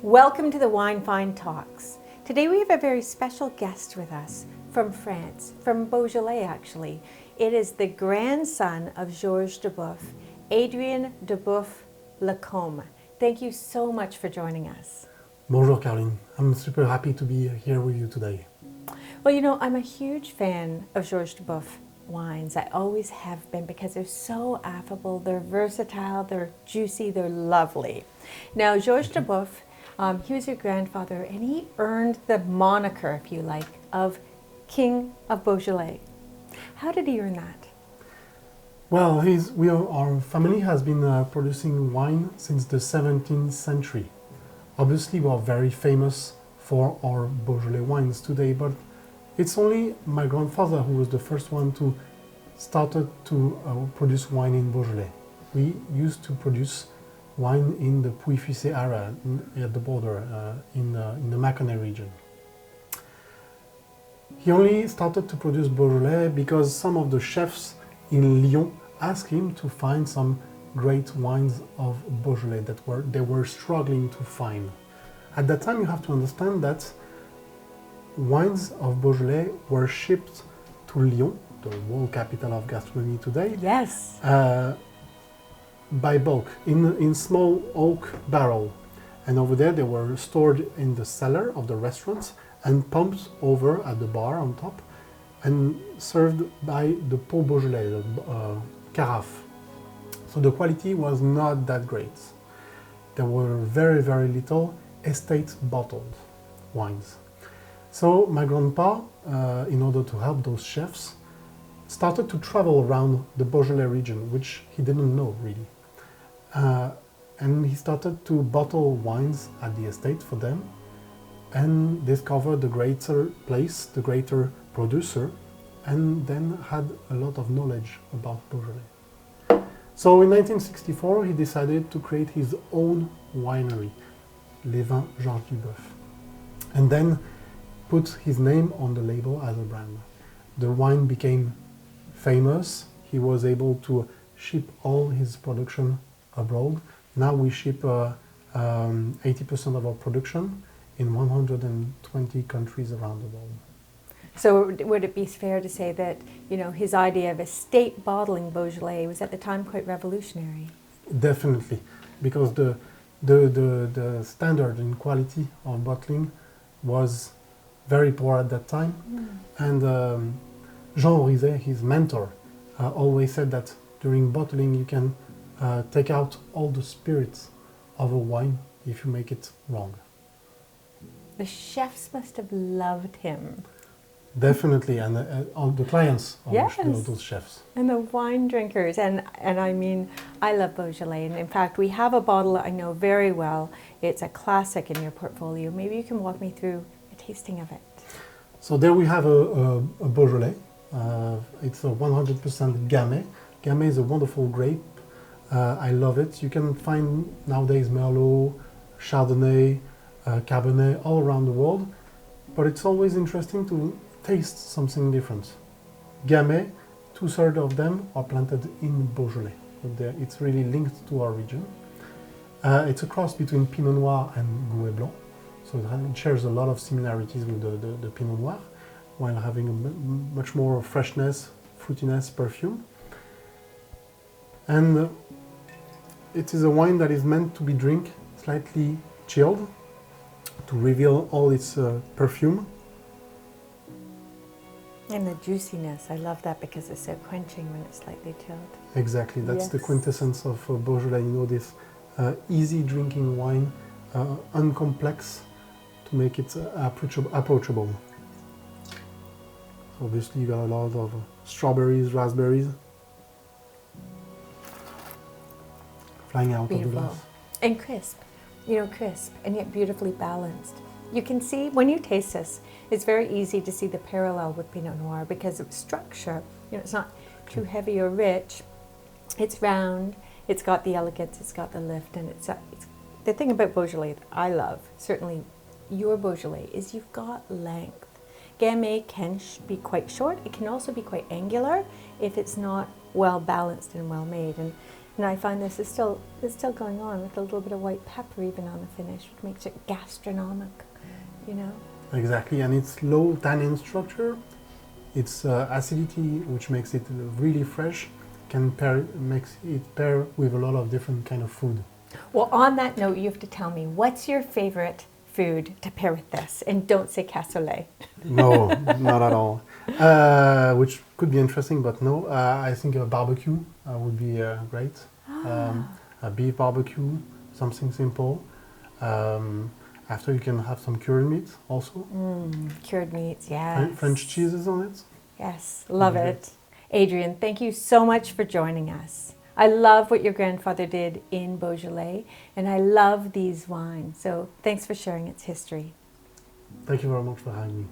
Welcome to the Wine Fine Talks. Today we have a very special guest with us from France, from Beaujolais actually. It is the grandson of Georges Duboeuf, Adrien Duboeuf-Lacombe. Thank you so much for joining us. Bonjour Carolyn, I'm super happy to be here with you today. Well, you know, I'm a huge fan of Georges Duboeuf wines. I always have been because they're so affable, they're versatile, they're juicy, they're lovely. Now, Georges Duboeuf, he was your grandfather and he earned the moniker, if you like, of King of Beaujolais. How did he earn that? Well, our family has been producing wine since the 17th century. Obviously, we are very famous for our Beaujolais wines today, but it's only my grandfather who was the first one to started to produce wine in Beaujolais. We used to produce wine in the Puy-Fuissé area at the border in the Mâconnais region. He only started to produce Beaujolais because some of the chefs in Lyon asked him to find some great wines of Beaujolais that they were struggling to find. At that time, you have to understand that wines of Beaujolais were shipped to Lyon, the world capital of gastronomy today. Yes. By bulk, in small oak barrel. And over there they were stored in the cellar of the restaurants and pumped over at the bar on top and served by the Pot Beaujolais, the carafe. So the quality was not that great. There were very, very little estate bottled wines. So my grandpa, in order to help those chefs, started to travel around the Beaujolais region, which he didn't know really. And he started to bottle wines at the estate for them and discover the greater place, the greater producer, and then had a lot of knowledge about Beaujolais. So in 1964 he decided to create his own winery, Les Vins Georges Duboeuf, and then put his name on the label as a brand. The wine became famous. He was able to ship all his production abroad. Now we ship 80% of our production in 120 countries around the world. So would it be fair to say that, you know, his idea of estate bottling Beaujolais was at the time quite revolutionary? Definitely, because the standard in quality of bottling was very poor at that time. And Jean Rizet, his mentor, always said that during bottling you can take out all the spirits of a wine if you make it wrong. The chefs must have loved him. Definitely, and all the clients of Yes. those chefs. And the wine drinkers, and I mean, I love Beaujolais, and in fact, we have a bottle I know very well. It's a classic in your portfolio. Maybe you can walk me through a tasting of it. So there we have a Beaujolais. It's a 100% Gamay. Gamay is a wonderful grape. I love it. You can find nowadays Merlot, Chardonnay, Cabernet all around the world, but it's always interesting to taste something different. Gamay, 2/3 of them are planted in Beaujolais. It's really linked to our region. It's a cross between Pinot Noir and Gouais Blanc, so it shares a lot of similarities with the Pinot Noir, while having a much more freshness, fruitiness, perfume. And it is a wine that is meant to be drink slightly chilled to reveal all its perfume. And the juiciness, I love that because it's so quenching when it's slightly chilled. Exactly, that's the Yes. quintessence of Beaujolais. You know, this easy drinking wine, uncomplex, to make it approachable. Obviously, you got a lot of strawberries, raspberries flying out of the Beautiful. glass. And crisp, you know, crisp and yet beautifully balanced. You can see, when you taste this, it's very easy to see the parallel with Pinot Noir because of structure. You know, it's not too heavy or rich. It's round, it's got the elegance, it's got the lift, and it's the thing about Beaujolais that I love, certainly your Beaujolais, is you've got length. Gamay can be quite short. It can also be quite angular if it's not well balanced and well made. And And I find this is still going on with a little bit of white pepper even on the finish, which makes it gastronomic, you know. Exactly, and it's low tannin structure. It's acidity, which makes it really fresh. Makes it pair with a lot of different kind of food. Well, on that note, you have to tell me, what's your favorite food to pair with this? And don't say cassoulet. No, not at all. Which could be interesting, but no. I think a barbecue would be great. A beef barbecue, something simple. After you can have some cured meat also. Cured meats, yes. French cheeses on it. Yes, love it. Adrien, thank you so much for joining us. I love what your grandfather did in Beaujolais, and I love these wines. So thanks for sharing its history. Thank you very much for having me.